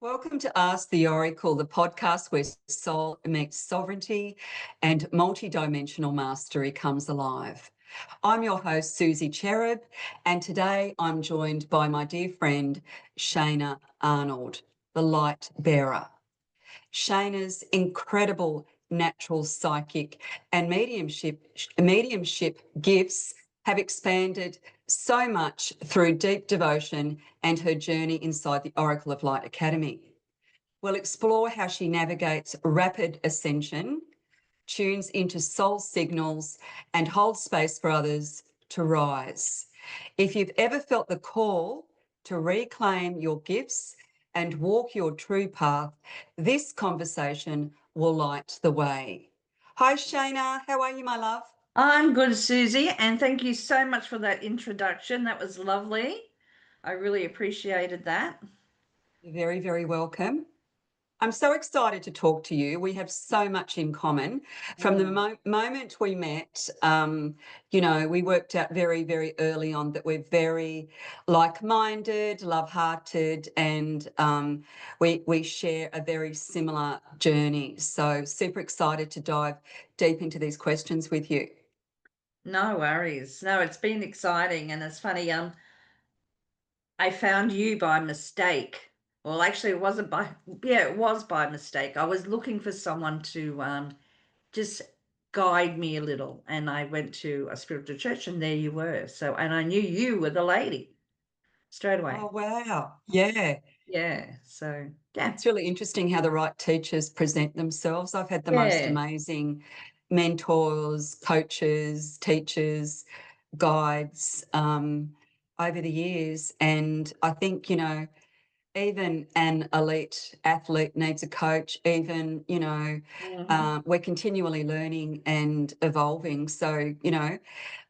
Welcome to Ask the Oracle, the podcast where soul meets sovereignty and multidimensional mastery comes alive. I'm your host, Suzy Cherub, and today I'm joined by my dear friend, Shayna Arnond, the Lightbearer. Shayna's incredible natural psychic and mediumship gifts have expanded so much through deep devotion and her journey inside the Oracle of Light Academy. We'll explore how she navigates rapid ascension, tunes into soul signals, and holds space for others to rise. If you've ever felt the call to reclaim your gifts and walk your true path, this conversation will light the way. Hi, Shayna. How are you, my love? I'm good, Suzy, and thank you so much for that introduction. That was lovely. I really appreciated that. You're very, very welcome. I'm so excited to talk to you. We have so much in common. From the moment we met, we worked out very, very early on that we're very like-minded, love-hearted, and we share a very similar journey. So super excited to dive deep into these questions with you. No worries. No, it's been exciting, and it's funny. I found you by mistake. Well, actually, it wasn't by. Yeah, it was by mistake. I was looking for someone to just guide me a little, and I went to a spiritual church, and there you were. So, and I knew you were the lady straight Oh, away. wow. Yeah. Yeah. So, yeah, It's really interesting how the right teachers present themselves. I've had the most yeah. amazing mentors, coaches, teachers, guides over the years. And I think, even an elite athlete needs a coach, even, Mhm. we're continually learning and evolving. So,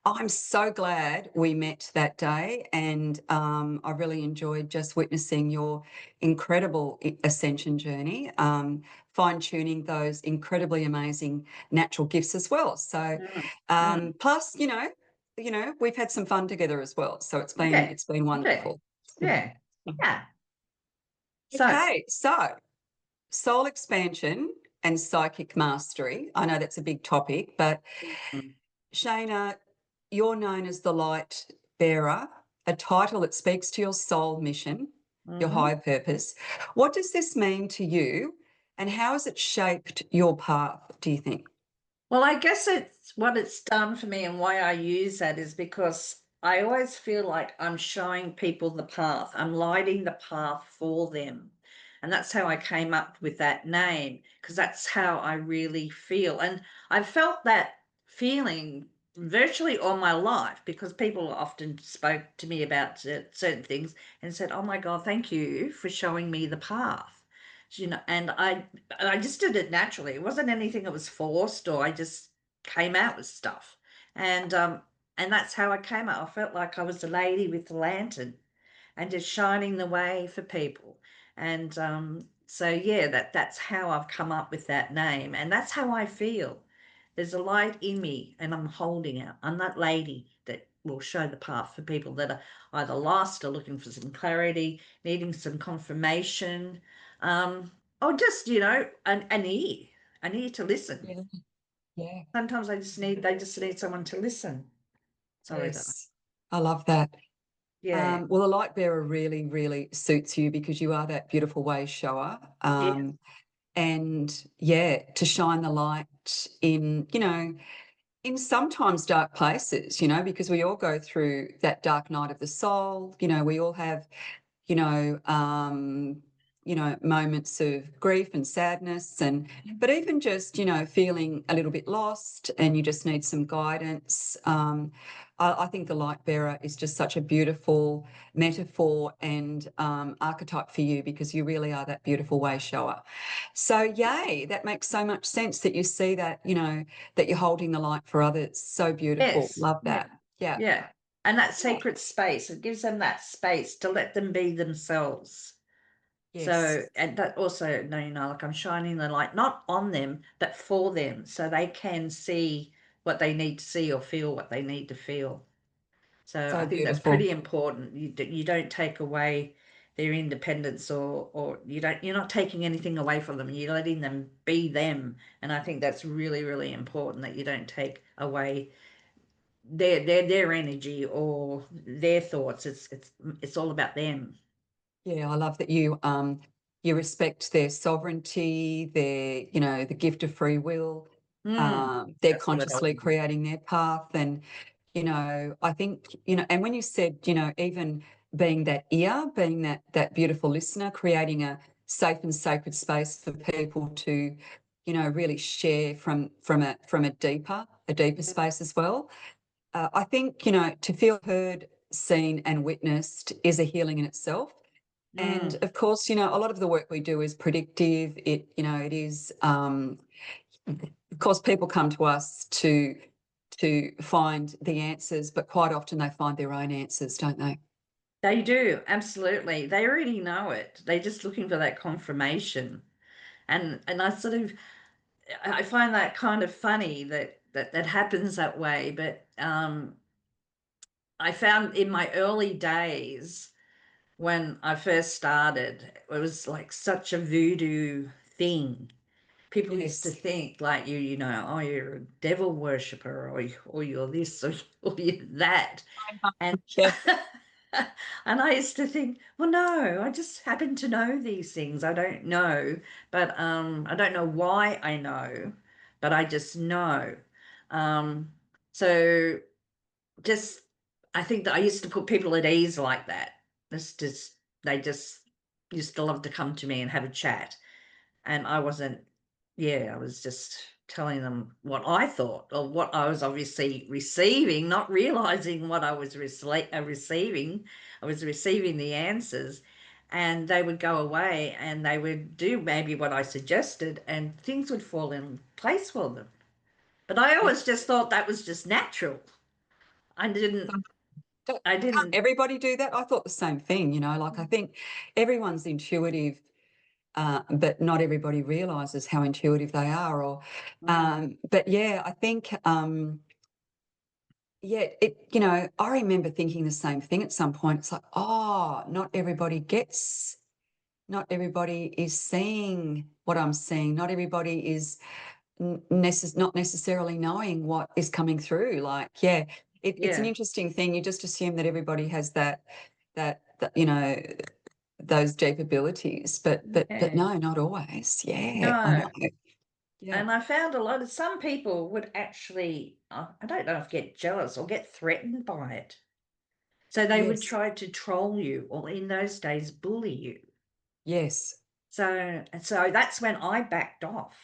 I'm so glad we met that day, and I really enjoyed just witnessing your incredible ascension journey, fine-tuning those incredibly amazing natural gifts as well. So, Mm. Mm. plus, we've had some fun together as well. So Yeah. it's been Yeah. wonderful. Yeah. Yeah. So, Okay, so soul expansion and psychic mastery. I know that's a big topic, but mm, Shayna, you're known as the light bearer, a title that speaks to your soul mission, your mhm. higher purpose. What does this mean to you, and how has it shaped your path, do you think? Well, I guess it's what it's done for me, and why I use that is because I always feel like I'm showing people the path. I'm lighting the path for them. And that's how I came up with that name, because that's how I really feel. And I've felt that feeling virtually all my life, because people often spoke to me about certain things and said, "Oh my God, thank you for showing me the path." And I just did it naturally. It wasn't anything that was forced, or I just came out with stuff. And that's how I came out. I felt like I was the lady with the lantern and just shining the way for people. And so yeah, that's how I've come up with that name, and that's how I feel. There's a light in me, and I'm holding it. I'm that lady that will show the path for people that are either lost or looking for some clarity, needing some confirmation, um, or just an ear to listen. Yeah, yeah, Sometimes they just need someone to listen. Sorry, darling. yes. I love that. Yeah, Well, the light bearer really, really suits you because you are that beautiful way shower. yeah. And yeah, to shine the light in, in sometimes dark places, because we all go through that dark night of the soul. We all have, you know, um, moments of grief and sadness, but even just, feeling a little bit lost and you just need some guidance. I think the light bearer is just such a beautiful metaphor and archetype for you because you really are that beautiful way shower. So, yay, that makes so much sense that you see that, that you're holding the light for others. So beautiful. Yes. Love Yeah. that. Yeah. Yeah. And that Yeah. sacred space, it gives them that space to let them be themselves. Yes. So, and that also, no, like I'm shining the light, not on them, but for them, so they can see what they need to see or feel what they need to feel. So I So think that's beautiful. pretty important. You don't take away their independence, or you're not taking anything away from them. You're letting them be them. And I think that's really, really important, that you don't take away their energy or their thoughts. It's all about them. Yeah, I love that you respect their sovereignty, their, the gift of free will. They're That's what it consciously is. creating their path. And, I think, and when you said, even being that ear, being that beautiful listener, creating a safe and sacred space for people to, really share from a deeper space as well. I think, to feel heard, seen and witnessed is a healing in itself. And Mm. of course, a lot of the work we do is predictive. It is, of course, people come to us to find the answers, but quite often they find their own answers, don't they? They do, absolutely. They already know it. They're just looking for that confirmation. And I find that kind of funny that happens that way. But I found in my early days when I first started, it was like such a voodoo thing. People used to Yes. think like oh, you're a devil worshiper, or you're this, or you're that. And Yeah. and I used to think, well, no, I just happen to know these things. I don't know, but I don't know why I know, but I just know. Um, so just I think that I used to put people at ease like that. It's just they just used to love to come to me and have a chat. And I wasn't, yeah, I was just telling them what I thought, or what I was obviously receiving, not realizing what I was receiving. I was receiving the answers, and they would go away and they would do maybe what I suggested, and things would fall in place for them. But I Yeah. always just thought that was just natural. I didn't, I Can't didn't, everybody do that? I thought the same thing, like I think everyone's intuitive, but not everybody realizes how intuitive they are. mm, But yeah, I think, yeah, I remember thinking the same thing at some point. It's like, oh, not everybody is seeing what I'm seeing. Not everybody is not necessarily knowing what is coming through. Like, yeah, it's an yeah, interesting thing. You just assume that everybody has that those deep abilities, but yeah. no, not always. Yeah, I know. No. Yeah. And I found a lot of some people would actually, I don't know if get jealous or get threatened by it. So they would Yes. try to troll you, or in those days, bully you. Yes. So that's when I backed off.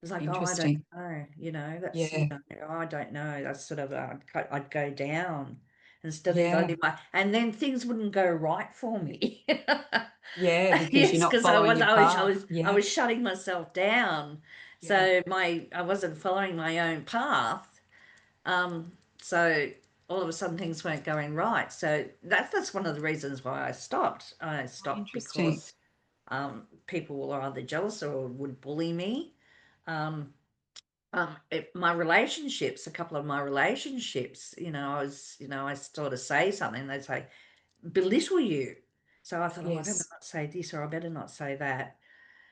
It's like, oh, I don't Interesting. know, that's, Yeah. oh, I don't know. That's sort of, I'd go down instead of Yeah. letting and then things wouldn't go right for me. Yeah, because you're Yes, not because I following was, your I was, I path. was, I Yeah. was shutting myself down. Yeah. So I wasn't following my own path. So all of a sudden things weren't going right. So that's one of the reasons why I stopped. I stopped Interesting. because people were either jealous or would bully me. Um, my relationships, a couple of my relationships, I sort of say something, they'd say, belittle you. So I thought, oh, I better Yes. not say this, or I better not say that.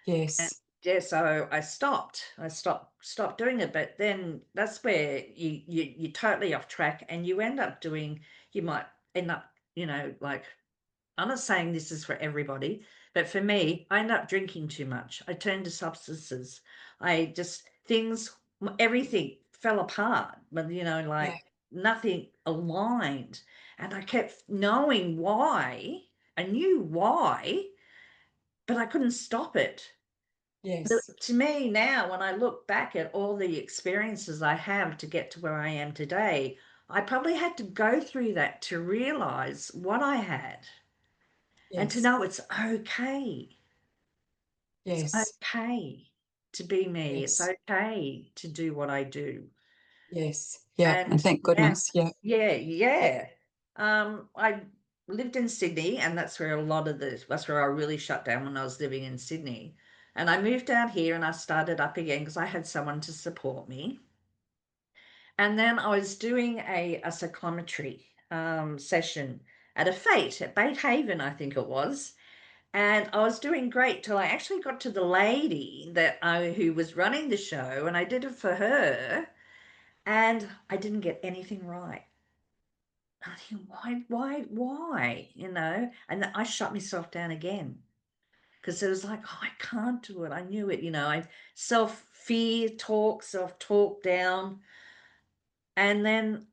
And Yes. yeah, so I stopped. I stopped doing it. But then that's where you're totally off track, and you might end up, like, I'm not saying this is for everybody, but for me, I ended up drinking too much. I turned to substances. I just everything fell apart, but Yeah. like nothing aligned. And I kept knowing why. I knew why, but I couldn't stop it. Yes. To me now, when I look back at all the experiences I have to get to where I am today, I probably had to go through that to realize what I had, and to Yes. know it's okay. It's Yes. okay to be me. It's Yes. okay to do what I do. Yes. Yeah. And And thank now, goodness. Yeah. yeah, Yeah. yeah. I lived in Sydney, and that's where I really shut down, when I was living in Sydney. And I moved down here and I started up again because I had someone to support me. And then I was doing a psychometry session, at a fete at Bait Haven, I think it was. And I was doing great till I actually got to the lady who was running the show, and I did it for her, and I didn't get anything right. I think, why? And I shut myself down again because it was like, oh, I can't do it. I knew it, I self-fear talk, self-talk down. And then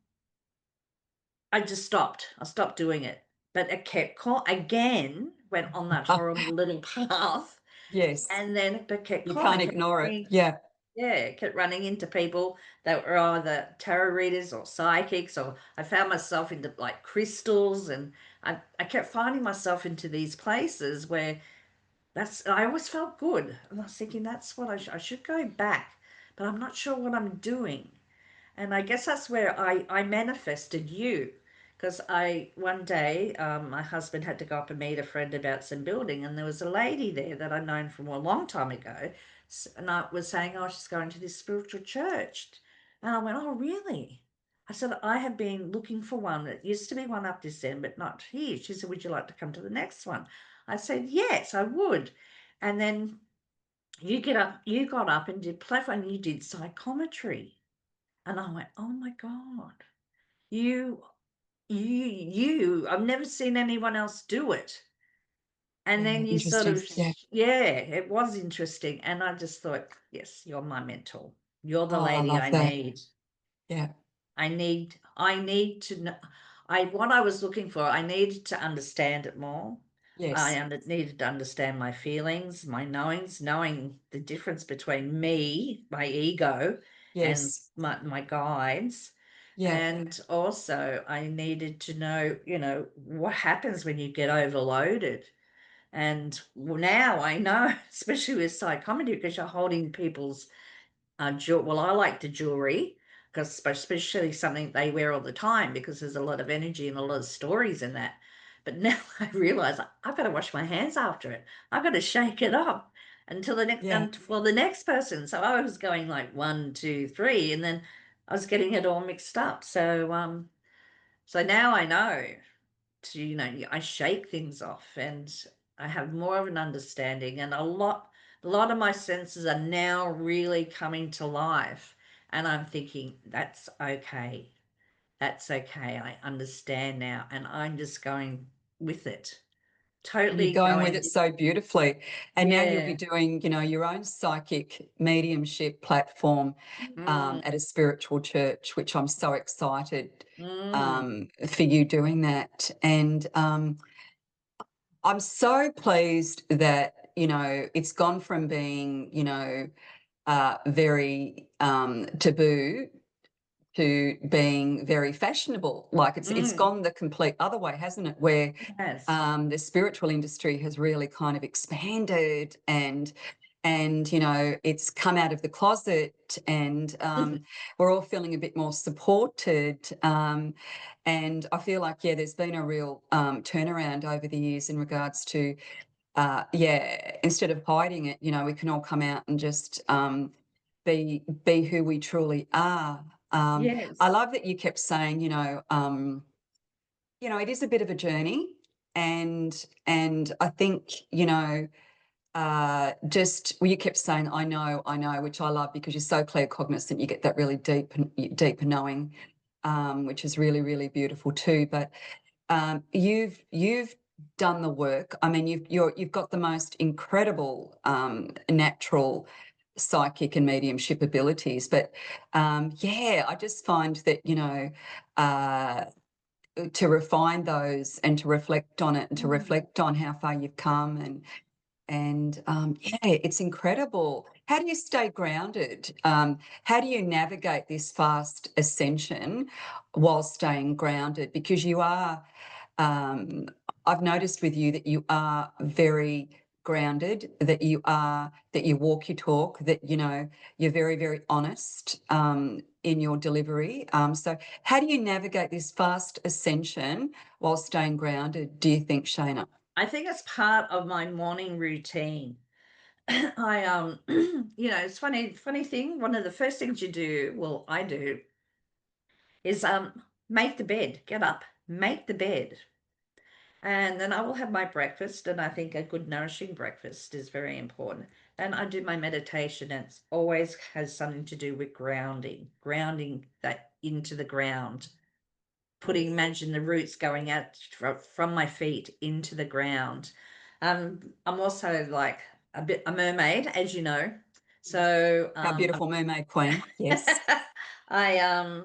I just stopped. I stopped doing it. But it kept again, went on that horrible little path. Yes, And then it kept you calling. can't ignore it. Yeah. Yeah, it kept running into people that were either tarot readers or psychics, or I found myself into like crystals, and I kept finding myself into these places where I always felt good. And I was thinking that's what I should go back, but I'm not sure what I'm doing. And I guess that's where I manifested you, because one day my husband had to go up and meet a friend about some building, and there was a lady there that I'd known from a long time ago, and I was saying, oh, she's going to this spiritual church, and I went, oh, really? I said, I have been looking for one. It used to be one up this end, but not here. She said, would you like to come to the next one? I said, yes, I would. And then you got up and did platform, and you did psychometry. And I went, oh my God, you, I've never seen anyone else do it. And Yeah, then you sort interesting. of, Yeah. yeah, it was interesting. And I just thought, yes, you're my mentor. You're the Oh, I lady love I that. need. Yeah. I need to know. What I was looking for, I needed to understand it more. Yes. Needed to understand my feelings, my knowings, knowing the difference between me, my ego, and Yes. my guides. Yeah. And also, I needed to know, what happens when you get overloaded. And now I know, especially with psychometry, because you're holding people's well, I like the jewelry because especially something they wear all the time, because there's a lot of energy and a lot of stories in that. But now I realize I've got to wash my hands after it. I've got to shake it up until the next Yeah. and for the next person. So I was going like 1, 2, 3, and then I was getting it all mixed up. So now I know I shake things off, and I have more of an understanding, and a lot of my senses are now really coming to life, and I'm thinking that's okay. That's okay. I understand now, and I'm just going with it. And you're Totally going with going. it so beautifully. And now you'll be Yeah. doing, your own psychic mediumship platform Mm, at a spiritual church, which I'm so excited mm, for you doing that. And I'm so pleased that, it's gone from being, very taboo to being very fashionable. Like it's mm. gone the complete other way, hasn't it? Where Yes. the spiritual industry has really kind of expanded, and it's come out of the closet, and we're all feeling a bit more supported. And I feel like, yeah, there's been a real turnaround over the years in regards to yeah, instead of hiding it, we can all come out and just be who we truly are. I Yes. love that you kept saying, it is a bit of a journey, and I think, just well, you kept saying, I know, which I love because you're so clear cognizant. You get that really deep knowing, which is really, really beautiful too. But you've done the work. I mean, you've got the most incredible natural psychic and mediumship abilities. But yeah, I just find that uh, to refine those and to reflect on it and to Mm. reflect on how far you've come, and yeah, it's incredible. How do you stay grounded? How do you navigate this fast ascension while staying grounded? Because you are, um, I've noticed with you that you are very grounded, that you walk your talk, that you're very, very honest in your delivery. So how do you navigate this fast ascension while staying grounded, do you think, Shayna? I think it's part of my morning routine. It's funny thing. One of the first things you do, well, I do, is make the bed. Get up, make the bed. And then I will have my breakfast, and I think a good nourishing breakfast is very important. And I do my meditation, and it always has something to do with grounding that into the ground, imagine the roots going out from my feet into the ground. I'm also like a mermaid, as you know. So Our beautiful mermaid queen. Yes. I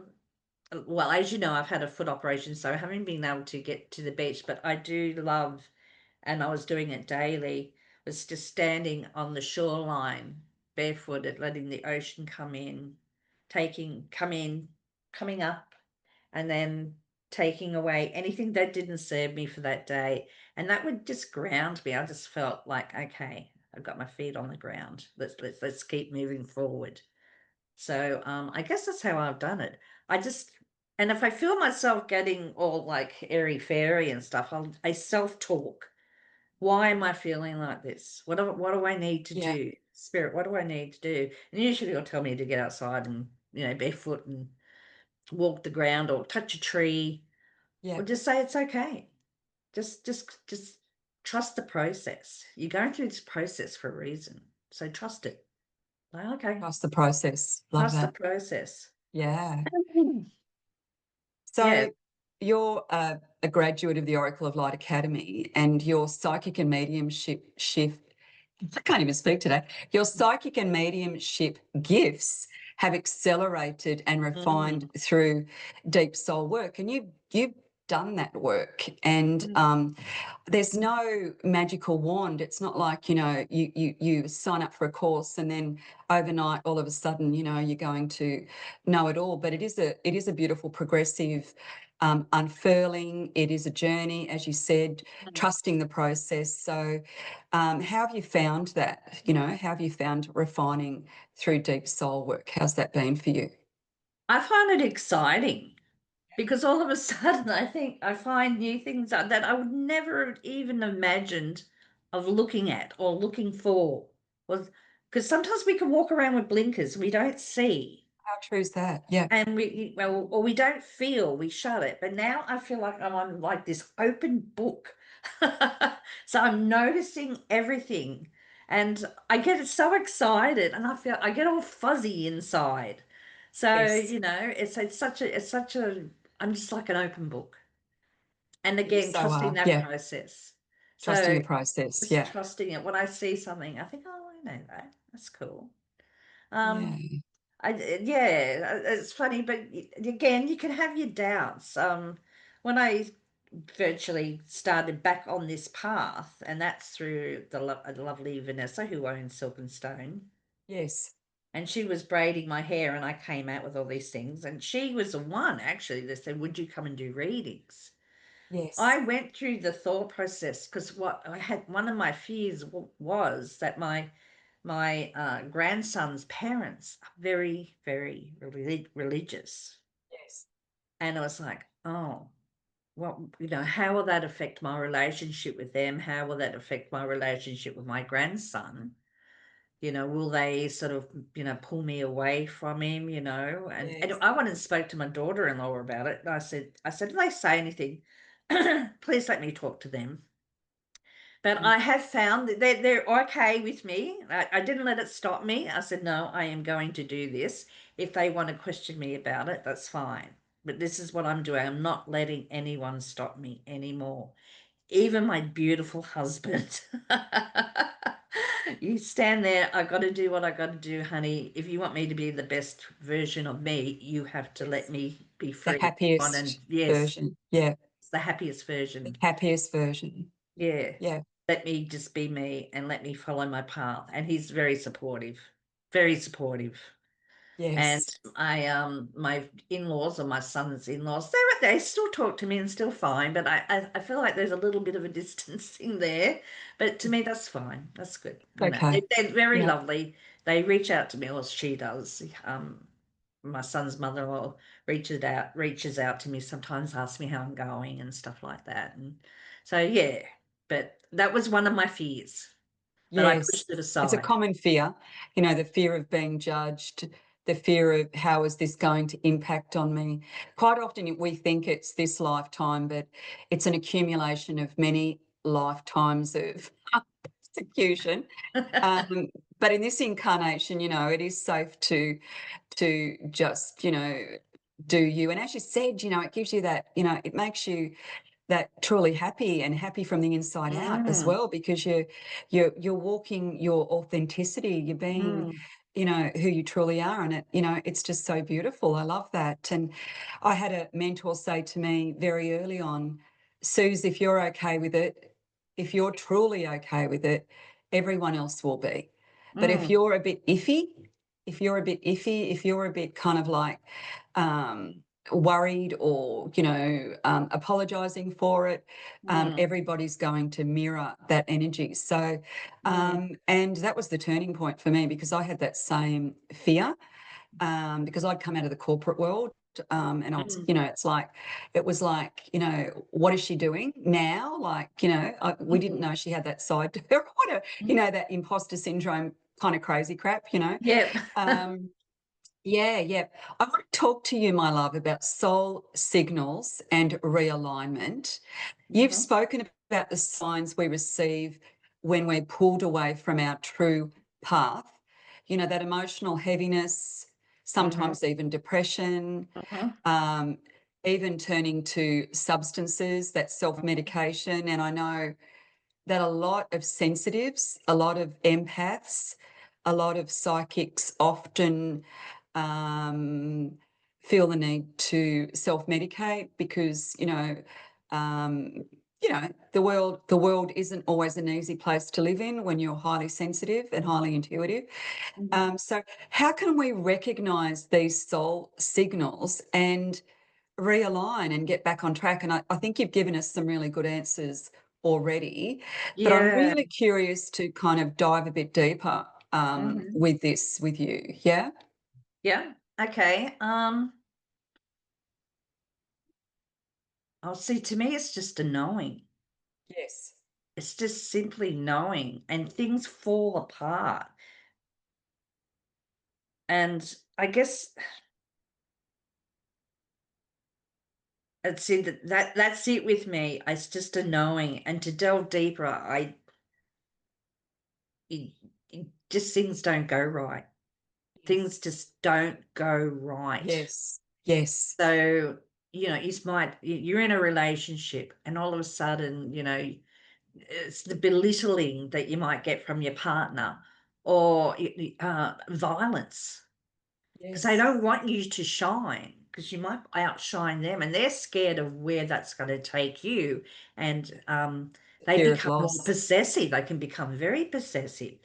well, as you know, I've had a foot operation, so I haven't been able to get to the beach, but I do love, and I was doing it daily, was just standing on the shoreline barefooted, letting the ocean come in, coming up, and then taking away anything that didn't serve me for that day. And that would just ground me. I just felt like, okay, I've got my feet on the ground. Let's keep moving forward. So I guess that's how I've done it. I just, and if I feel myself getting all like airy fairy and stuff, I self-talk. Why am I feeling like this? What do I need to Yeah. do? Spirit, what do I need to do? And usually you'll tell me to get outside and, barefoot and walk the ground or touch a tree, Yeah. or just say it's okay. Just trust the process. You're going through this process for a reason. So trust it. Like, okay, Trust the process. Love trust the that. process. Yeah. Yeah. So you're a graduate of the Oracle of Light Academy, and your psychic and mediumship shift, I can't even speak today. Your psychic and mediumship gifts have accelerated and refined Mm, through deep soul work. And you've done that work. And mm, there's no magical wand. It's not like, you sign up for a course and then overnight, all of a sudden, you're going to know it all. But it is a beautiful progressive unfurling. It is a journey, as you said, mm. trusting the process. So how have you found that? How have you found refining through deep soul work? How's that been for you? I find it exciting because all of a sudden I find new things that I would never have even imagined of looking at or looking for. Was because sometimes we can walk around with blinkers and we don't see. How true is that? Yeah. And or we don't feel, we shut it. But now I feel like I'm on like this open book. So I'm noticing everything, and I get so excited, and I get all fuzzy inside. So, Yes. it's such a I'm just like an open book. And You again, so trusting are. that Yeah. process. Trusting So the process. just Yeah. trusting it. When I see something, I think, oh, I know that. That's cool. Yeah. Um, yeah, it's funny, but again, you can have your doubts. When I virtually started back on this path, and that's through the lovely Vanessa who owns Silk and Stone, Yes. and she was braiding my hair, and I came out with all these things, and she was the one actually that said, "Would you come and do readings?" I Yes. went through the thought process because what I had, one of my fears was that my grandson's parents are very, very religious. Yes. And I was like, oh, well, how will that affect my relationship with them? How will that affect my relationship with my grandson? Will they sort of, pull me away from him, and Yes. I went and spoke to my daughter-in-law about it. And I said, if they say anything, please let me talk to them. But Mm. I have found that they're okay with me. I didn't let it stop me. I said, no, I am going to do this. If they want to question me about it, that's fine. But this is what I'm doing. I'm not letting anyone stop me anymore. Even my beautiful husband. You stand there. I got to do what I got to do, honey. If you want me to be the best version of me, you have to let Yes. me be The free. And happiest yes, version. Yeah. it's the happiest The version. happiest version. Yeah. Yeah. Let me just be me and let me follow my path. And he's very supportive, very supportive. And Yes. my in-laws, or my son's in-laws, they still talk to me and still fine, but I feel like there's a little bit of a distancing there. But to me, that's fine. That's good. I know Okay. they're very Yeah. lovely. They reach out to me, or she does. My son's mother-in-law reaches out to me sometimes, asks me how I'm going and stuff like that. And so yeah, but that was one of my fears, but I Yes. pushed it It's a aside. common fear, the fear of being judged, the fear of how is this going to impact on me. Quite often we think it's this lifetime, but it's an accumulation of many lifetimes of persecution. But in this incarnation, it is safe to just, do you. And as you said, it gives you that, it makes you that truly happy and happy from the inside out as Mm, well, because you're walking your authenticity, you're being, mm, who you truly are. And it's just so beautiful. I love that. And I had a mentor say to me very early on, Suze, if you're okay with it, if you're truly okay with it, everyone else will be. But if mm, you're a bit iffy, if you're a bit kind of like worried or, apologizing for it, mm, everybody's going to mirror that energy. So, mm, and that was the turning point for me, because I had that same fear, because I'd come out of the corporate world. And I was, mm, it was like, what is she doing now? Like, we didn't know she had that side to her, that imposter syndrome kind of crazy crap. Yep. Um, yeah, yeah. I want to talk to you, my love, about soul signals and realignment. You've Mhm, spoken about the signs we receive when we're pulled away from our true path, that emotional heaviness, mhm, sometimes even depression, mhm, um, even turning to substances, that self medication. And I know that a lot of sensitives, a lot of empaths, a lot of psychics often um, feel the need to self-medicate, because the world isn't always an easy place to live in when you're highly sensitive and highly intuitive. mhm. So how can we recognize these soul signals and realign and get back on track? And I think you've given us some really good answers already, but I'm Yeah. really curious to kind of dive a bit deeper Mhm. with this with you. Yeah. Yeah. Okay. I'll see. To me, it's just a knowing. Yes. It's just simply knowing, and things fall apart. And I guess that's it with me. It's just a knowing, and to delve deeper, it, just things don't go right. Yes. Things just don't go right. Yes. Yes. So you're in a relationship, and all of a sudden, it's the belittling that you might get from your partner, or violence, because they Yes. don't want you to shine, because you might outshine them, and they're scared of where that's going to take you. And The they fear of become more loss. possessive. They can become very possessive.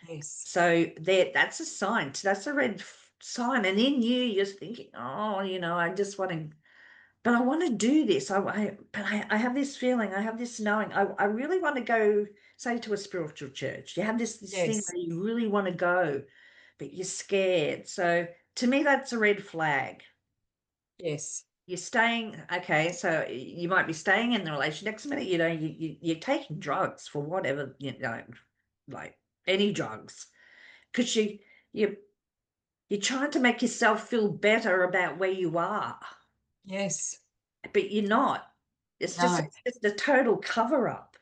Yes. So that's a sign. That's a red sign. And in you're thinking, oh, I just want to, but I want to do this. I have this feeling. I have this knowing. I really want to go, say, to a spiritual church. You have this thing Yes. where you really want to go, but you're scared. So to me, that's a red flag. Yes. You're staying, okay, so you might be staying in the relation. Next minute, you're taking drugs for whatever, like any drugs, because you you're trying to make yourself feel better about where you are, Yes. but you're not. No. It's just a total cover up.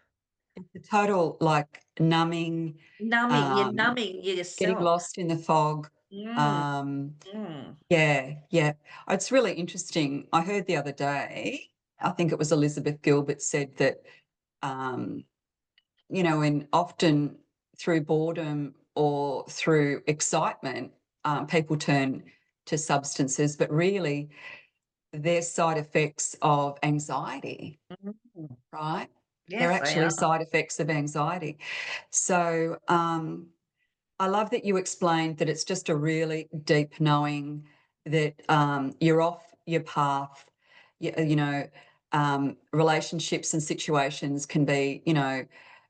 It's a total like numbing, You're um, numbing getting yourself. lost in the fog. Mm, Um, mm, Yeah, yeah. It's really interesting. I heard the other day, I think it was Elizabeth Gilbert said that, um, and often through boredom or through excitement, people turn to substances, but really they're side effects of anxiety, mm. right? They're Yes, they actually are. side effects of anxiety. So, I love that you explained that it's just a really deep knowing that you're off your path. Relationships and situations can be,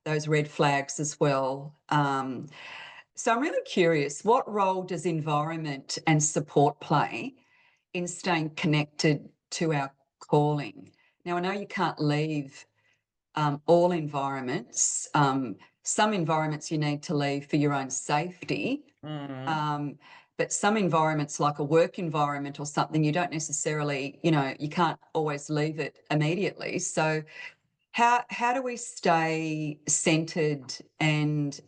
those red flags as well. So I'm really curious, what role does environment and support play in staying connected to our calling? Now, I know you can't leave all environments. Some environments you need to leave for your own safety, Mm, um, but some environments, like a work environment or something, you don't necessarily, you can't always leave it immediately. So how do we stay centered and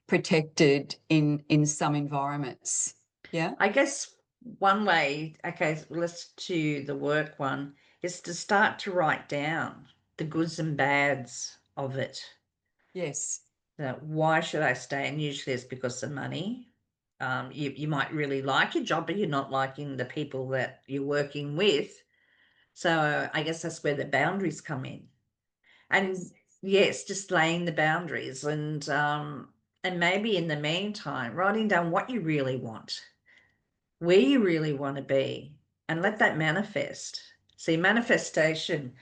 protected in some environments? Yeah. I guess one way, okay, so let's do the work one, is to start to write down the goods and bads of it. Yes. Why should I stay? And usually it's because of money. You might really like your job, but you're not liking the people that you're working with. So I guess that's where the boundaries come in. And yes, just laying the boundaries and maybe in the meantime, writing down what you really want, where you really want to be, and let that manifest. See, manifestation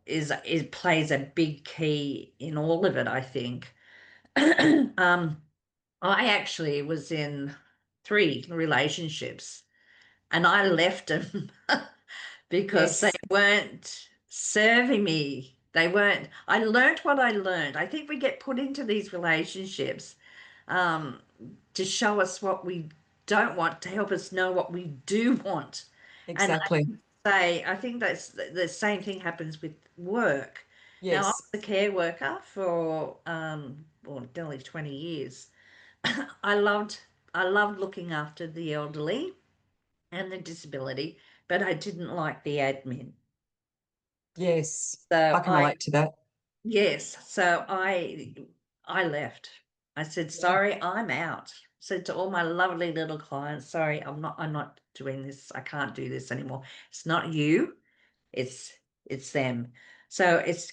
is plays a big key in all of it, I think. I actually was in 3 relationships and I left them because they Yes. weren't serving me. They weren't. I learned what I learned. I think we get put into these relationships um, to show us what we don't want, to help us know what we do want. And Exactly. I think that's the same thing happens with work. Now, I was Yes. a care worker for well, nearly 20 years. I loved I loved looking after the elderly and the disability, but I didn't like the admin. Yes. I So can I relate to that. yes, so I left. I said, Yeah. sorry, I'm out. Said to all my lovely little clients, sorry, I'm not doing this. I can't do this anymore. It's not you, it's it's them. So it's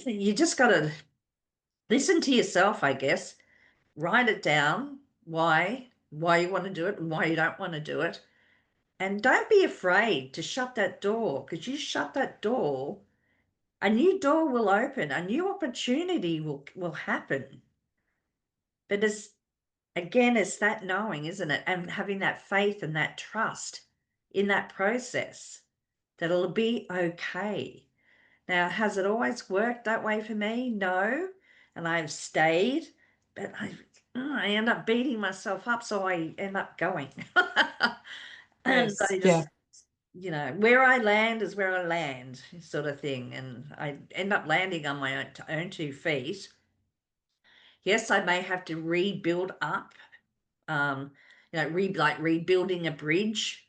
you just gotta listen to yourself, I guess. Write it down, why you want to do it and why you don't want to do it. And don't be afraid to shut that door, because you shut that door, a new door will open, a new opportunity will happen. But it's that knowing, isn't it? And having that faith and that trust in that process that it'll be okay. Now, has it always worked that way for me? No. And I've stayed, but I end up beating myself up, so I end up going. And Yes. I Yeah. just, where I land is where I land, sort of thing. And I end up landing on my own 2 feet. Yes, I may have to rebuild up, um, like rebuilding a bridge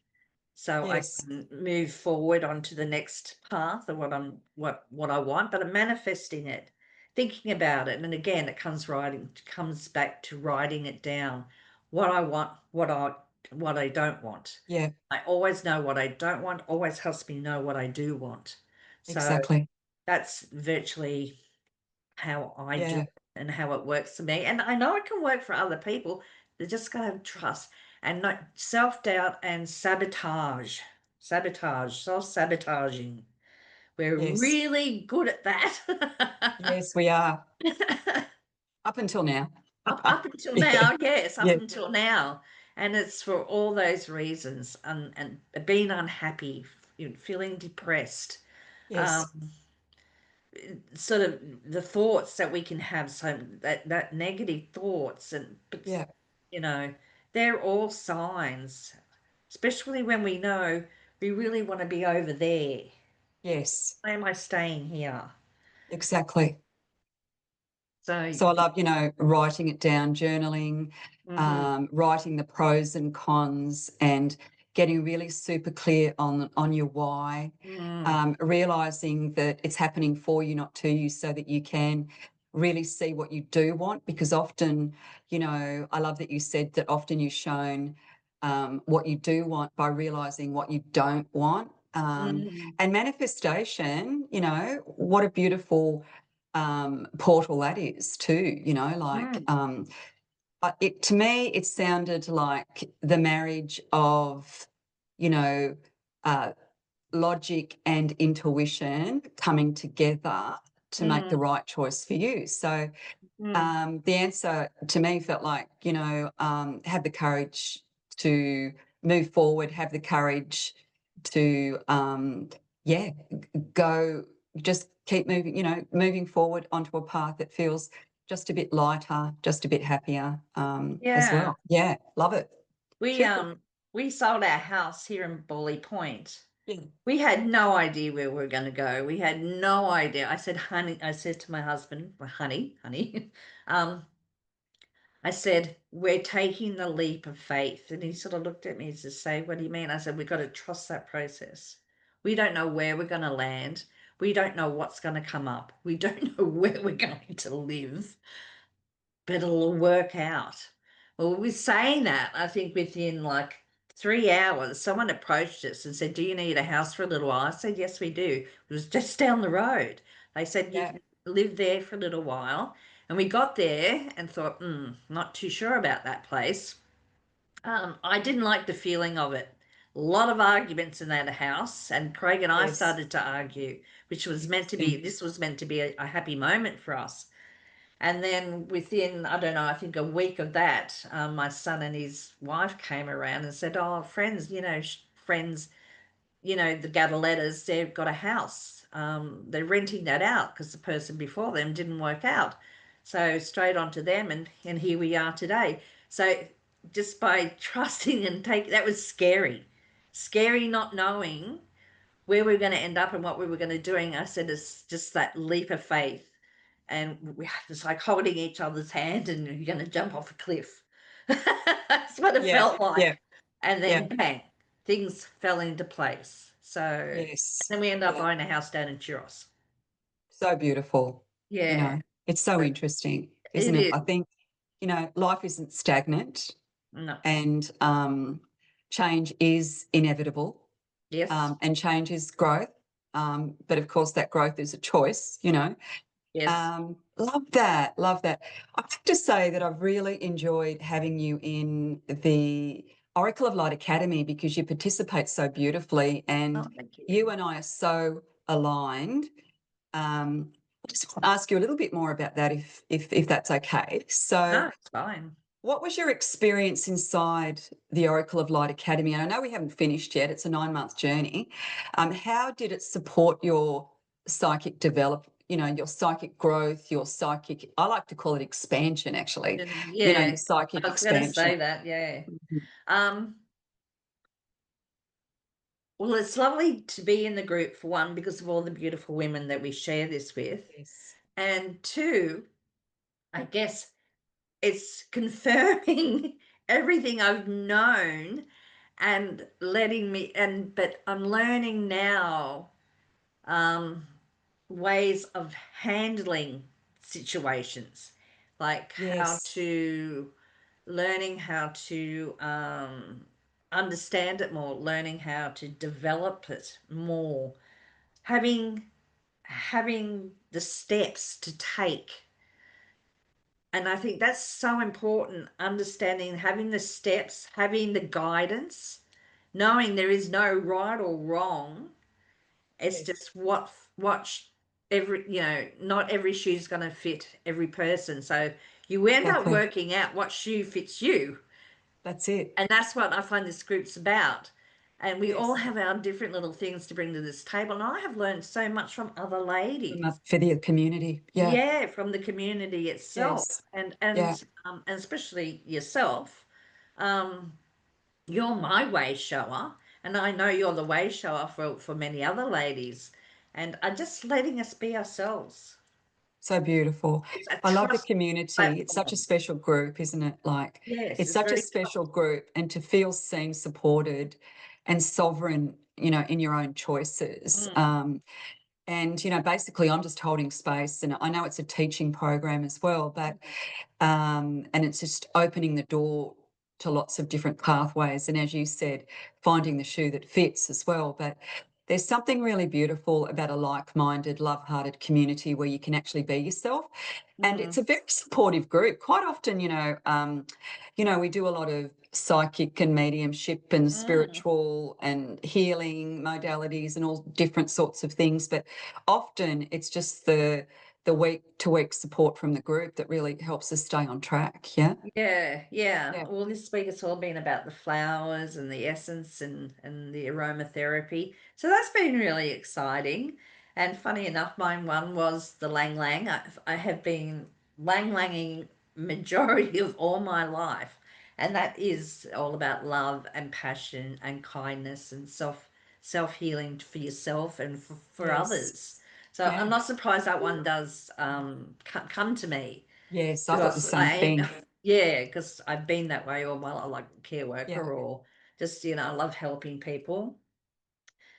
so I Yes. can move forward onto the next path of what I want, but I'm manifesting it, thinking about it. And again, comes back to writing it down, what I want, what I don't want. Yeah. I always know what I don't want, always helps me know what I do want. So Exactly. that's virtually how I do Yeah. it and how it works for me. And I know it can work for other people. They just gotta have trust and not self-doubt and self-sabotaging. We're Yes. really good at that. Yes, we are. Up until now. Up until Yeah. now, yes, up Yeah. until now. And it's for all those reasons and being unhappy, feeling depressed. Yes. Um, sort of the thoughts that we can have, so that negative thoughts, and but Yeah. you know they're all signs, especially when we know we really want to be over there. Yes. Why am I staying here? Exactly. So So I love, writing it down, journaling, mhm, writing the pros and cons, and getting really super clear on your why, mm, realizing that it's happening for you, not to you, so that you can really see what you do want. Because often, I love that you said that often you're shown what you do want by realizing what you don't want. mm, And manifestation, what a beautiful portal that is too, mm, to me it sounded like the marriage of, you know, uh, logic and intuition coming together to make the mm, right choice for you. So mm. the answer to me felt like, have the courage to move forward, have the courage to, yeah, go, just keep moving, moving forward onto a path that feels just a bit lighter, just a bit happier as Yeah. well. Yeah, love it. We Share. um we sold our house here in Bawley Point. Yeah. We had no idea where we were going to go. We had no idea. I said to my husband, well, honey, um, I said, we're taking the leap of faith. And he sort of looked at me to say, what do you mean? I said, we've got to trust that process. We don't know where we're going to land. We don't know what's going to come up. We don't know where we're going to live, but it'll work out. Well, we're saying that, I think within like 3 hours, someone approached us and said, do you need a house for a little while? I said, yes, we do. It was just down the road. They said, you Yeah. can live there for a little while. And we got there and thought, not too sure about that place. I didn't like the feeling of it. A lot of arguments in that house, and Craig and I Yes. started to argue, which was meant to be, Interesting. this was meant to be a happy moment for us. And then within, I don't know, I think a week of that, my son and his wife came around and said, oh, friends, friends, the Gadalettas, they've got a house. They're renting that out because the person before them didn't work out. So straight on to them, and here we are today. So just by trusting and taking, that was scary. Scary not knowing where we were going to end up and what we were going to doing. I said it's just that leap of faith, and we was like holding each other's hand, and you're going to jump off a cliff. That's what it Yeah. felt Yeah. like. And Yeah. then bang, things fell into place. So, and Yes. then we ended up Yeah. buying a house down in Churros. So beautiful. Yeah, It's so but interesting, isn't it it? is. I think, life isn't stagnant, No, and change is inevitable, yes, and change is growth. But of course, that growth is a choice. yes. Love that. Love that. I have to say that I've really enjoyed having you in the Oracle of Light Academy because you participate so beautifully and Oh, thank you. you and I are so aligned. I just want to ask you a little bit more about that if that's okay. So, No, it's fine. what was your experience inside the Oracle of Light Academy? And I know we haven't finished yet, it's a 9-month journey. How did it support your psychic your psychic growth, your psychic, I like to call it expansion actually, Yeah, your psychic I was going to expansion? say that. Yeah. Mhm. Um, well, it's lovely to be in the group for one because of all the beautiful women that we share this with, Yes. and two, I guess it's confirming everything I've known and letting me but I'm learning now um ways of handling situations, like Yes. learning how to understand it more, learning how to develop it more, having the steps to take. And I think that's so important, understanding, having the steps, having the guidance, knowing there is no right or wrong. It's Yes. just not every shoe's going to fit every person. So you end up Exactly. working out what shoe fits you. That's it. And that's what I find this group's about. And we all Yes. have our different little things to bring to this table. And I have learned so much from other ladies. For the community. Yeah. Yeah, from the community itself, Yes. and Yeah. and especially yourself. Um, you're my way shower, and I know you're the way shower for many other ladies, and are just letting us be ourselves. So beautiful. It's a I love the trust community. It's such a platform. special group, isn't it? Like, Yes, it's it's such a very special trust. group, and to feel seen, supported, and sovereign, in your own choices. Mm, And, basically, I'm just holding space. And I know it's a teaching program as well, but and it's just opening the door to lots of different pathways. And as you said, finding the shoe that fits as well. But there's something really beautiful about a like-minded, love-hearted community where you can actually be yourself. And it's mm, a very supportive group. Quite often, we do a lot of psychic and mediumship and mm. spiritual and healing modalities and all different sorts of things. But often it's just the week to week support from the group that really helps us stay on track. Yeah. Yeah, yeah. Yeah. Well, this week it's all been about the flowers and the essence and the aromatherapy. So that's been really exciting. And funny enough, mine one was the lang lang. I have been lang langing majority of all my life. And that is all about love and passion and kindness and self-healing for yourself and for Yes. others. So Yeah. I'm not surprised that one does come to me, Yes. I thought the because same thing. yeah, because I've been that way all my life, like a care Yeah. worker, or just, I love helping people.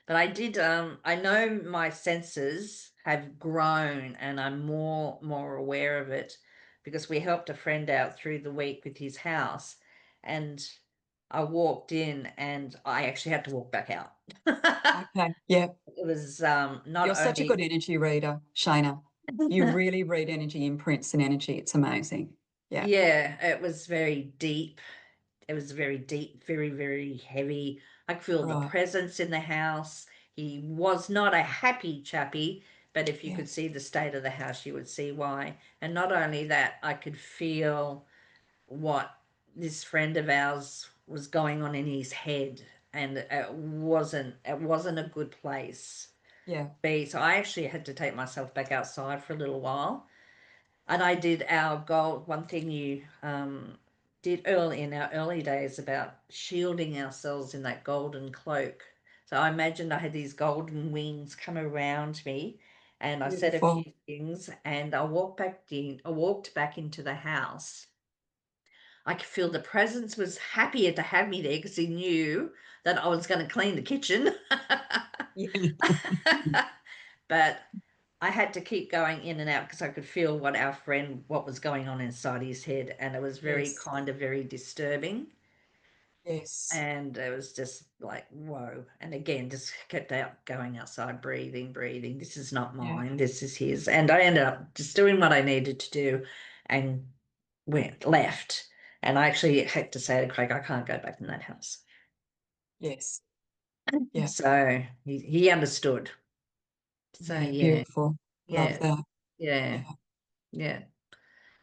But I know my senses have grown and I'm more aware of it, because we helped a friend out through the week with his house, and I walked in and I actually had to walk back out. Okay. Yeah. It was You're not such a good only, energy reader, Shayna. You really read energy imprints and energy. It's amazing. Yeah. yeah, it was very deep. It was very deep, very, very heavy. I could feel the Right. presence in the house. He was not a happy chappy, but if you Yeah. could see the state of the house, you would see why. And not only that, I could feel what this friend of ours was going on in his head, and it wasn't a good place. Yeah. So I actually had to take myself back outside for a little while, and I did our goal. One thing you did early in our early days about shielding ourselves in that golden cloak. So I imagined I had these golden wings come around me, and I said a Beautiful. few things, and I walked back in. I walked back into the house. I could feel the presence was happier to have me there because he knew that I was going to clean the kitchen. Yeah. But I had to keep going in and out because I could feel what was going on inside his head. And it was very Yes. kind of very disturbing. Yes. And it was just like, whoa. And again, just kept out going outside, breathing, breathing. This is not Yeah. mine. This is his. And I ended up just doing what I needed to do and left. And I actually had to say to Craig, I can't go back in that house. Yes. Yeah. So he understood. So Yeah. yeah, Beautiful. Love yeah, that. yeah, Yeah. yeah.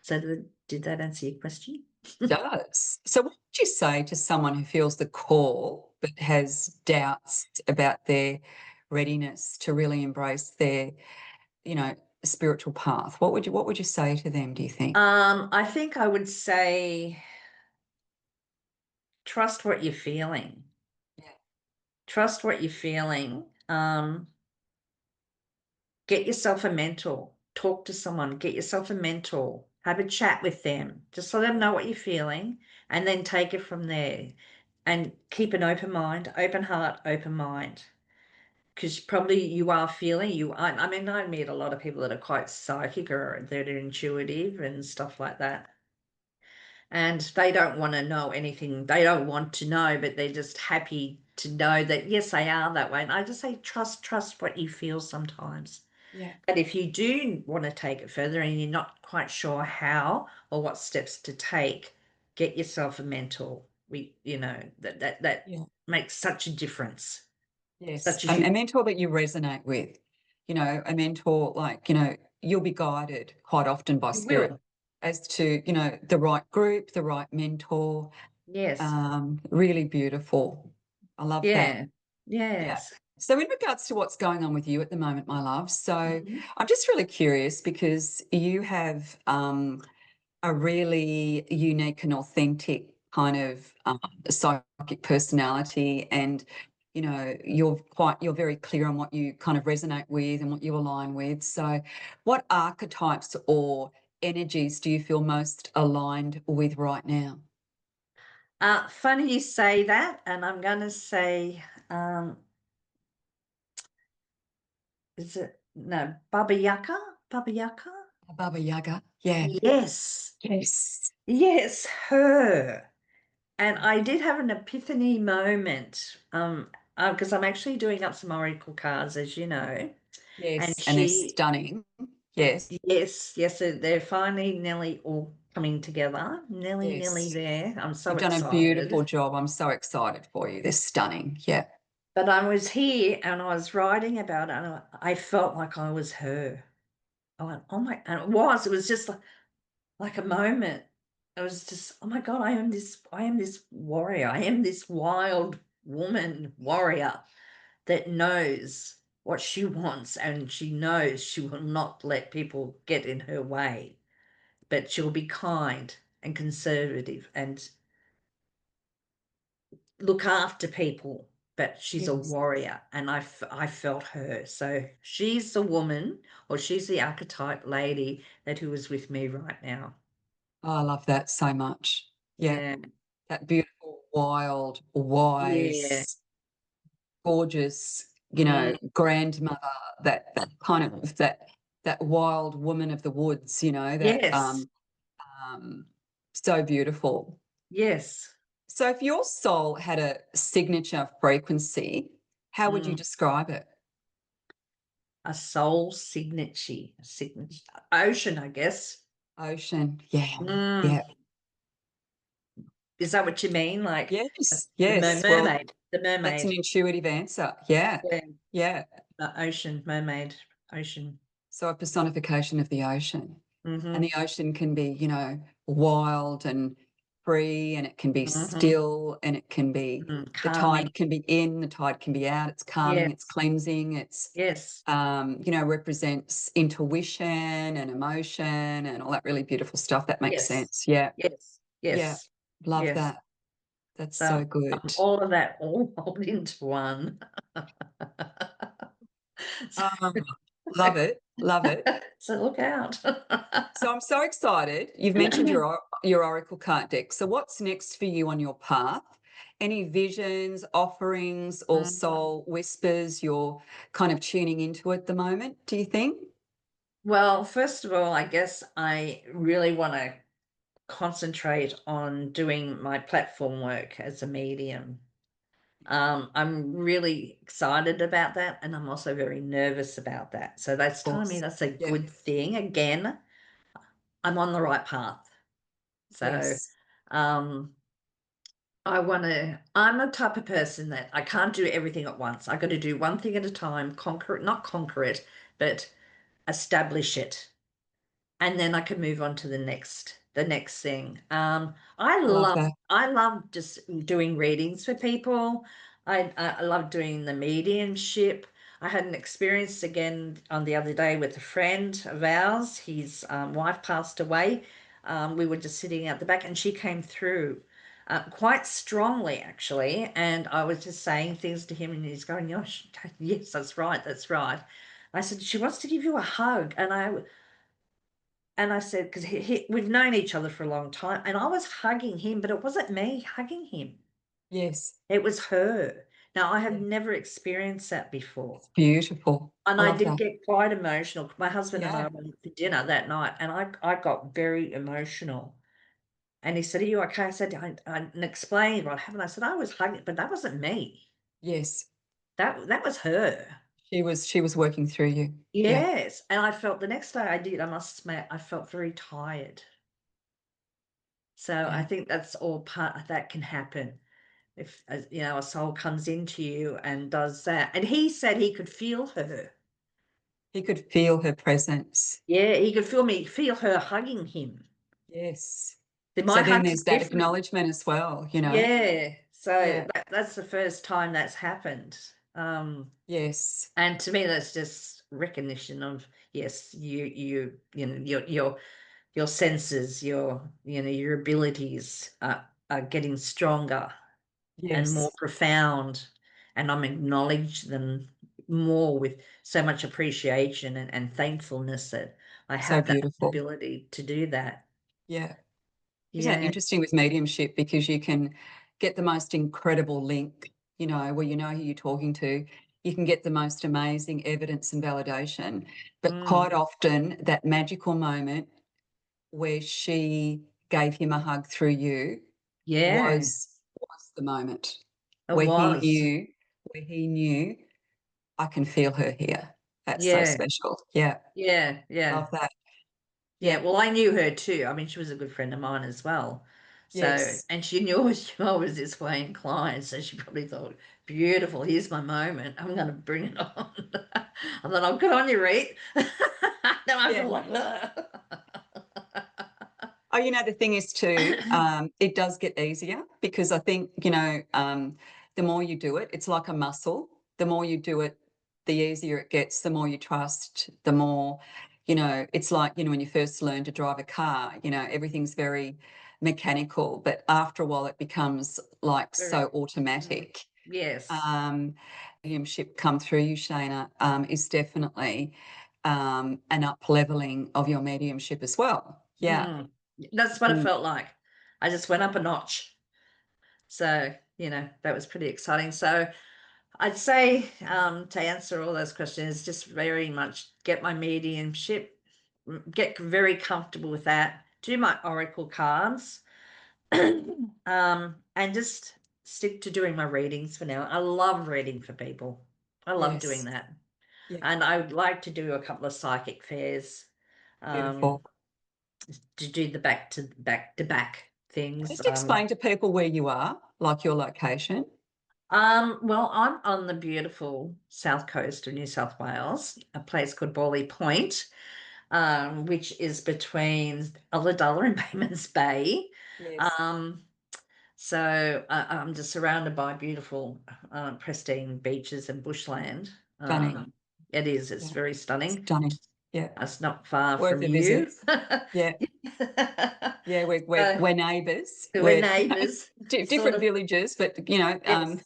So did that answer your question? Does. So what would you say to someone who feels the call but has doubts about their readiness to really embrace their, you know, spiritual path? What would you say to them, do you think? I think I would say trust what you're feeling. Yeah. Trust what you're feeling. Get yourself a mentor. Talk to someone. Get yourself a mentor. Have a chat with them. Just let them know what you're feeling, and then take it from there. And keep an open mind, open heart, open mind. Because probably you are feeling I mean, I meet a lot of people that are quite psychic or that are intuitive and stuff like that, and they don't want to know anything. They don't want to know, but they're just happy to know that yes, they are that way. And I just say trust what you feel sometimes. Yeah. But if you do want to take it further and you're not quite sure how or what steps to take, get yourself a mentor. That Yeah. makes such a difference, Yes. such a A huge. mentor that you resonate with, a mentor like, you'll be guided quite often by You spirit will. as to, the right group, the right mentor. Yes. Really beautiful. I love that. Yeah. Yeah. Yes. So, in regards to what's going on with you at the moment, my love, so Mhm. I'm just really curious because you have a really unique and authentic kind of psychic personality, and you're very clear on what you kind of resonate with and what you align with. So, what archetypes or energies do you feel most aligned with right now? Funny you say that, and I'm going to say, um, is it no Baba Yaka? Baba Yaka? Baba Yaga. Yeah. Yes, Yes. yes, her. And I did have an epiphany moment, because I'm actually doing up some oracle cards, as you know, and Yes. And they're she, stunning. Yes. yes, yes, they're finally nearly all coming together, nearly Yes. there. I'm so You've done a excited. beautiful job. I'm so excited for you. They're stunning. Yeah. But I was here and I was writing about it, and I felt like I was her. I went, oh my, and it was just like a moment. It was just, oh my God, I am this warrior. I am this wild woman warrior that knows what she wants, and she knows she will not let people get in her way, but she'll be kind and conservative. And look after people, but she's a Yes. warrior, and I felt her. So she's the woman, or she's the archetype lady that who is with me right now. Oh, I love that so much. Yeah. Yeah, That beautiful, wild, yeah, wise, gorgeous, mm, grandmother, that kind of that wild woman of the woods, that yes, um, so beautiful. yes. So if your soul had a signature frequency, how would you Mm. describe it? A soul signature, ocean, I guess. Ocean. Yeah. Mm. Yeah. Is that what you mean? Like Yes. the Yes. Well, mermaid, the that's an mermaid. intuitive answer. Yeah. Yeah, Yeah. the ocean, mermaid, ocean. So a personification of the ocean. And Mm-hmm. the ocean can be, wild and free, and it can be Mm-hmm. still, and it can be, the Calming. tide can be in, the tide can be out. It's calming, it's Yes, cleansing, it's, yes, represents intuition and emotion and all that really beautiful stuff. That makes yes, sense. Yeah. yes, Yeah. yes, Love yes. that. That's So so good. all of that all rolled into one. So, Oh, love it. Love it. so look out. So I'm so excited. You've mentioned your Oracle card deck. So what's next for you on your path? Any visions, offerings, or Mm. soul whispers you're kind of tuning into at the moment, do you think? Well, first of all, I guess I really want to concentrate on doing my platform work as a medium. I'm really excited about that, and I'm also very nervous about that. So Of that's telling me course. that's a Yeah. good thing. Again, I'm on the right path. So, Yes. um, I'm the type of person that I can't do everything at once. I got to do one thing at a time, conquer it, not conquer it, but establish it. And then I can move on to the next thing. I I love love that. I love just doing readings for people. I love doing the mediumship. I had an experience again on the other day with a friend of ours. His wife passed away. We were just sitting out the back, and she came through quite strongly, actually. And I was just saying things to him, and he's going, "Gosh, yes, that's right, that's right." I said, "She wants to give you a hug," and I said, because we've known each other for a long time, and I was hugging him, but it wasn't me hugging him. Yes. It was her. Now, I have Yeah. never experienced that before. It's beautiful. And I I love did that. get quite emotional. My husband and Yeah. I went for dinner that night, and I got very emotional. And he said, "Are you okay?" I said, I explained what happened. I said, "I was hugging, but that wasn't me. Yes. That was her." She was working through you. Yeah. Yes. And I felt the next day I must admit, I felt very tired. So I Yeah. think that's all part that can happen. If a soul comes into you and does that, and he said he could feel her. He could feel her presence. Yeah, he could feel her hugging him. Yes. My So then hugs are there's that different. acknowledgement as well. Yeah, so Yeah. that's the first time that's happened. Yes. And to me, that's just recognition of, yes, your senses, your abilities are getting stronger and more Yes. profound, and I'm acknowledge them more with so much appreciation and thankfulness that I So have that beautiful. ability to do that. Yeah. Isn't it Yeah. interesting with mediumship because you can get the most incredible link, where you know who you're talking to. You can get the most amazing evidence and validation. But Mm. quite often, that magical moment where she gave him a hug through you Yeah, was the moment it where he was. knew, where he knew, I can feel her here. That's so Yeah, special. Yeah. yeah, yeah, Love that. yeah. Yeah. Well, I knew her too. I mean, she was a good friend of mine as well. So, Yes. and she knew I was this way inclined, so she probably thought, beautiful, here's my moment. I'm going to bring it on. I thought, "Oh, good on you, Reet." Then I Yeah. feel like, Oh, the thing is too, it does get easier because I think, the more you do it, it's like a muscle. The more you do it, the easier it gets, the more you trust, the more, it's like, when you first learn to drive a car, everything's very mechanical, but after a while it becomes like Very. so automatic. Yes. Mediumship come through you, Shayna, is definitely an up leveling of your mediumship as well. Yeah. Mm. That's what it Mm. felt like. I just went up a notch. So, that was pretty exciting. So I'd say, to answer all those questions, just very much get my mediumship, get very comfortable with that, do my oracle cards, and just stick to doing my readings for now. I love reading for people. I love doing Yes. that. Yeah. And I would like to do a couple of psychic fairs, Beautiful. to do the back-to-back things. Just explain to people where you are, like your location. Well, I'm on the beautiful south coast of New South Wales, a place called Borley Point, which is between Ulladulla and Batemans Bay. Yes. Um, so I'm just surrounded by beautiful, pristine beaches and bushland. Stunning. It is, it's Yeah. very stunning. Stunning. Yeah. It's not far Worth from a visit. you. Yeah. Yeah, So we're neighbours. we're We're neighbours, sort different of. villages, but Yes.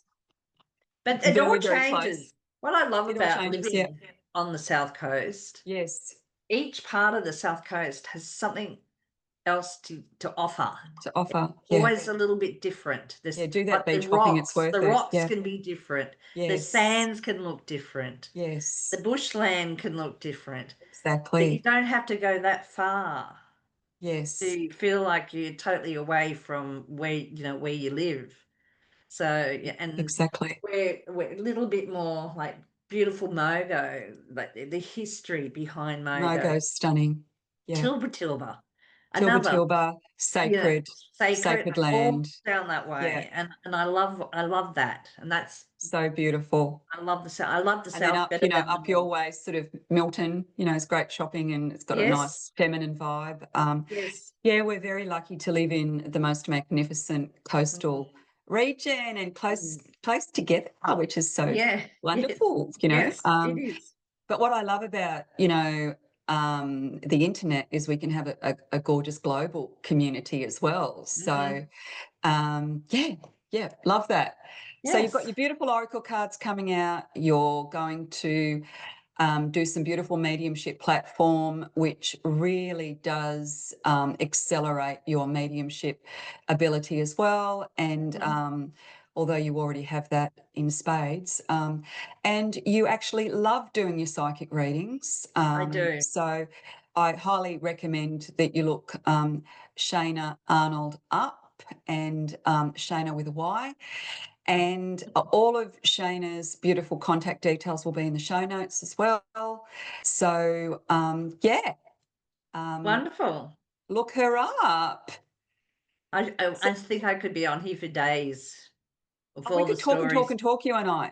But it all we're very close. changes. What I love It all about changes. Yeah. living on the South Coast, Yes. each part of the South Coast has something else to offer. To offer. Yeah. Always a little bit different. Yeah. This, Do that like beach hopping. It's the worth it. rocks Yeah. can be different. The Yes. sands can look different. Yes. The bushland can look different. But you Exactly. don't have to go that far Yes. to feel like you're totally away from where you live. So yeah, and Exactly. we're a little bit more like beautiful Mogo, like the history behind Mogo. Mogo's stunning. Yeah. Tilba, Tilba another, Tilba, sacred, sacred, sacred all land. down that Yeah. way, and I love that, and that's So beautiful. I love the And then South up, better than the up your North. way, sort of Milton, it's great shopping and it's got a nice Yes, feminine vibe. yes, Yeah, we're very lucky to live in the most magnificent coastal mm, region and mm. close together, which is so Yeah, yes, wonderful. yes, it is. But what I love about, the internet is we can have a gorgeous global community as well. Hmm. So, yeah, yeah, love that. So you've got Yes, your beautiful oracle cards coming out. You're going to do some beautiful mediumship platform, which really does accelerate your mediumship ability as well. And hmm. although you already have that in spades, and you actually love doing your psychic readings. I do. So I highly recommend that you look Shayna Arnold up and Shayna with a Y. And all of Shayna's beautiful contact details will be in the show notes as well. So, yeah, um, Wonderful. look her up. So, I think I could be on here for days with oh, we all the could talk and talk stories. and talk, you and I,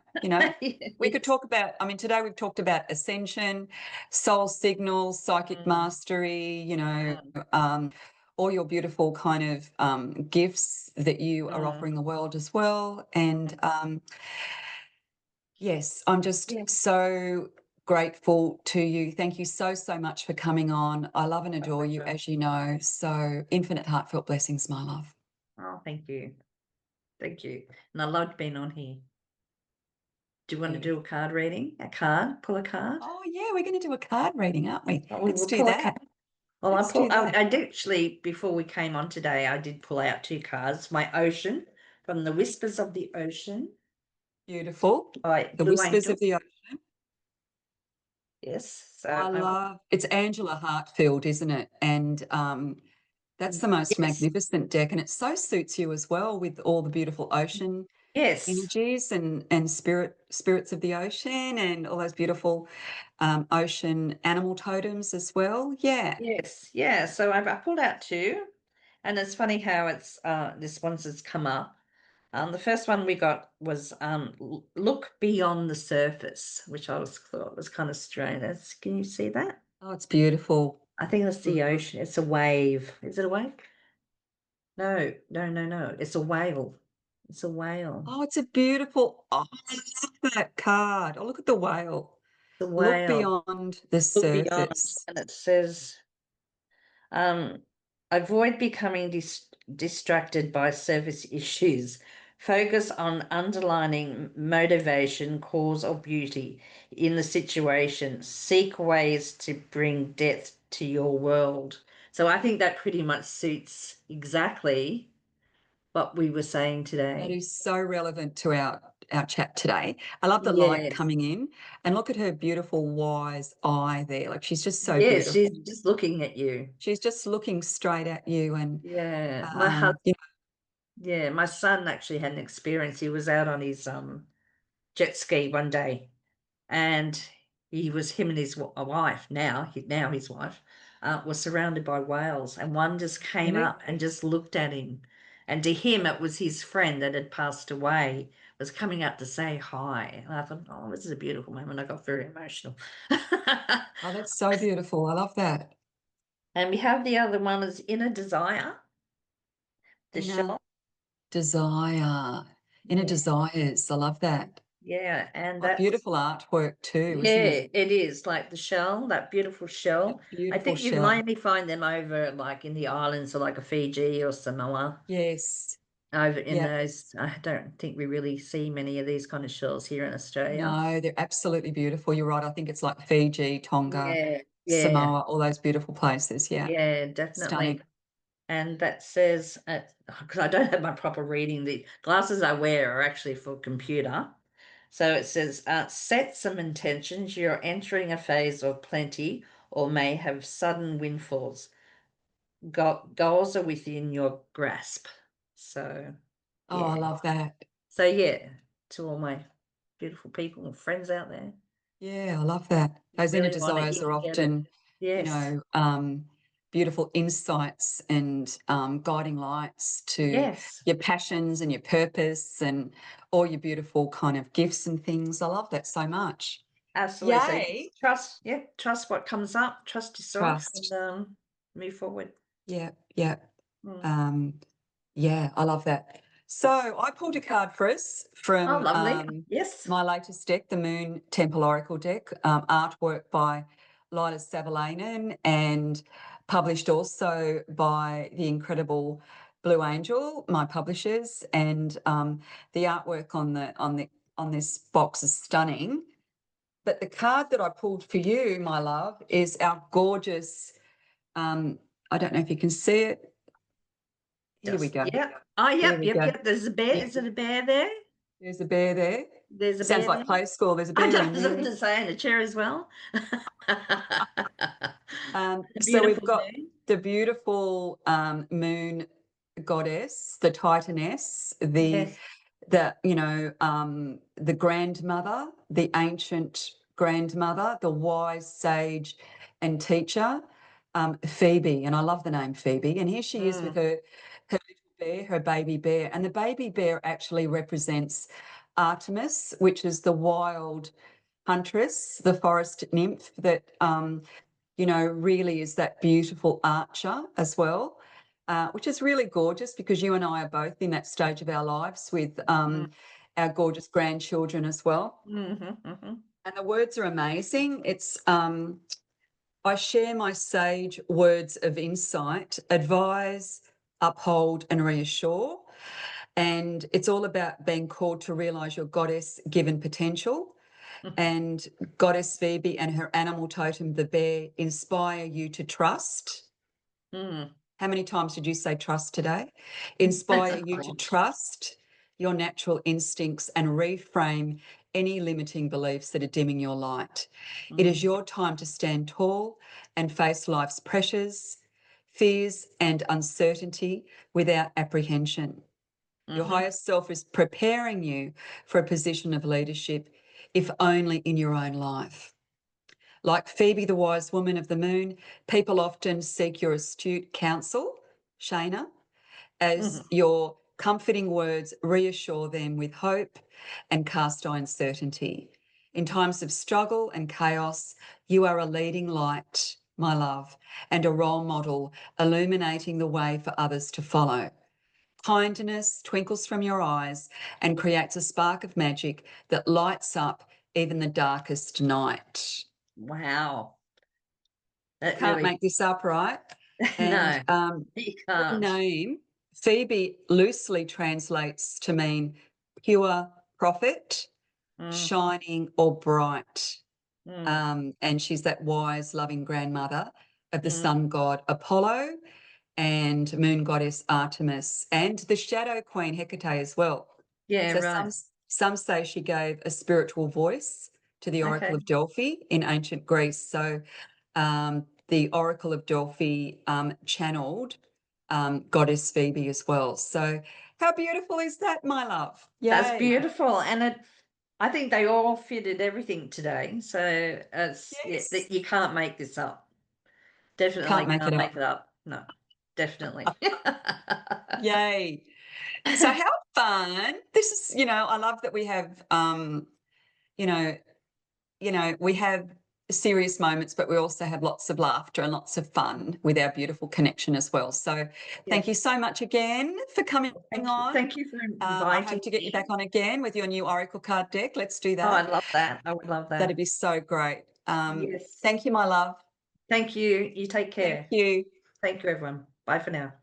We could Yes. talk about, today we've talked about ascension, soul signals, psychic Mm, mastery, mm, all your beautiful kind of gifts that you are mm. offering the world as well. And yes, I'm just Yeah. so grateful to you. Thank you so, so much for coming on. I love and My adore you, pleasure. as you know. So, infinite heartfelt blessings, my love. Oh, thank you. Thank you. And I loved being on here. Do you want to do a Beautiful. card reading? A card? Pull a card? Oh, yeah, we're going to do a card reading, aren't we? Oh, we Let's will do pull a card. that. Well, Let's do that. I did actually, before we came on today, I did pull out two cards. My Ocean from the Whispers of the Ocean Beautiful. by The Blue whispers Angel. of the Yes. I So I will. love it's Angela Hartfield, isn't it? And that's the most Yes. magnificent deck, and it so suits you as well with all the beautiful ocean Yes. energies and spirits of the ocean and all those beautiful ocean animal totems as well. Yeah. Yes. Yeah. So I pulled out two, and it's funny how it's this one's has come up. The first one we got was look beyond the surface, which thought was kind of strange. Can you see that? Oh, it's beautiful. I think that's the Mm. ocean. It's a wave. Is it a wave? No, no, no, no. It's a whale. It's a whale. Oh, it's a beautiful. Oh, I love that card. Oh, look at the whale. It's a Look whale. beyond the Look beyond, surface. and it says, um, Avoid becoming distracted by surface issues. Focus on underlining motivation, cause, or beauty in the situation. Seek ways to bring depth to your world. So I think that pretty much suits exactly what we were saying That today. is so relevant to our chat today. I love the light Yes. coming in, and look at her beautiful wise eye there. Like, she's just so Yes, beautiful. she's just looking at you. She's just looking straight at you, and Yeah. you Yeah, my son actually had an experience. He was out on his jet ski one day, and he was him and his wife now his wife was surrounded by whales, and one just came know, up and just looked at him, and to him it was his friend that had passed away, was coming up to say hi, and I thought, oh, this is a beautiful moment. I got very emotional. oh, that's so beautiful. I love that. And we have the other one is inner desire, the Inner shell. desire, inner Yeah, desires. I love that. yeah, and What that's beautiful artwork too, isn't it? yeah, it is like the shell, that beautiful shell. That I beautiful think you shell. mainly find them over like in the islands, so like a Fiji or Samoa. Yes. Over in Yeah. those, I don't think we really see many of these kind of shells here in Australia. No, they're absolutely beautiful. You're right. I think it's like Fiji, Tonga, Yeah, yeah, Samoa, all those beautiful places. Yeah. yeah, definitely. Stunning. And that says, because I don't have my proper reading, the glasses I wear are actually for computer. So it says, set some intentions. You're entering a phase of plenty or may have sudden windfalls. Goals are within your grasp. So, Oh, I yeah. love that. So, yeah, to all my beautiful people and friends out there, Yeah, I love that. you Those inner really want it, desires you are can get it. often, Yes. beautiful insights and guiding lights to Yes. your passions and your purpose and all your beautiful kind of gifts and things. I love that so much. Absolutely. So Yay. trust, yeah, trust what comes up, trust yourself, and Trust. move forward. Yeah, yeah. Mm. Um, yeah, I love that. So I pulled a card for us Oh, from lovely. Yes. my latest deck, the Moon Temple Oracle deck, artwork by Lila Savalainen and published also by the incredible Blue Angel, my publishers. And the artwork on this box is stunning. But the card that I pulled for you, my love, is our gorgeous. I don't know if you can see it. Here we Just, go. yeah. Oh, Here yep, we yep, go. yep. There's a bear. Yeah. Is it a bear there? There's a bear there. There's a Sounds bear like there. play school. There's a I bear in was going there. to say, and a chair as well. A So we've beautiful got moon. the beautiful moon goddess, the Titaness, Yes. the grandmother, the ancient grandmother, the wise sage and teacher, Phoebe. And I love the name Phoebe. And here she is with Mm, her little bear, her baby bear. And the baby bear actually represents Artemis, which is the wild huntress, the forest nymph that really is that beautiful archer as well, which is really gorgeous because you and I are both in that stage of our lives with mm, our gorgeous grandchildren as well. mm-hmm. And the words are amazing. It's I share my sage words of insight, advise, uphold, and reassure. And it's all about being called to realize your goddess given potential. And Goddess Phoebe and her animal totem, the bear, inspire you to trust. Mm. How many times did you say trust today? Inspire you to trust your natural instincts and reframe any limiting beliefs that are dimming your light. It is Mm, your time to stand tall and face life's pressures, fears, and uncertainty without apprehension. Your mm-hmm. higher self is preparing you for a position of leadership, if only in your own life. Like Phoebe, the wise woman of the moon, people often seek your astute counsel, Shayna, as Mm-hmm. your comforting words reassure them with hope and cast iron certainty. In times of struggle and chaos, you are a leading light, my love, and a role model, illuminating the way for others to follow. Kindness twinkles from your eyes and creates a spark of magic that lights up even the darkest night. Wow. You That can't really, make this up, right? And No, you her can't. name, Phoebe, loosely translates to mean pure prophet, Mm, shining or bright. mm, And she's that wise, loving grandmother of the mm. sun god Apollo and moon goddess Artemis and the shadow queen Hecate as well. Yeah, So right. some say she gave a spiritual voice to the Oracle Okay. of Delphi in ancient Greece. So the Oracle of Delphi channeled goddess Phoebe as well. So how beautiful is that, my love? That's Yay. beautiful. And I think they all fitted everything today. So it's yeah, Yes. you can't make this up. Can't Definitely make it can't up. make it up. No, definitely. Yay. So how fun. This is, I love that we have you know, we have serious moments, but we also have lots of laughter and lots of fun with our beautiful connection as well. So thank you Yes. so much again for coming Thank you. on. Thank you for I inviting hope to get you back me. on again with your new Oracle card deck. Let's do Oh, that. I'd love that. I would love That'd that. be so great. Yes. Thank you, my love. Thank you. You take Thank care. you. Thank you, everyone. Bye for now.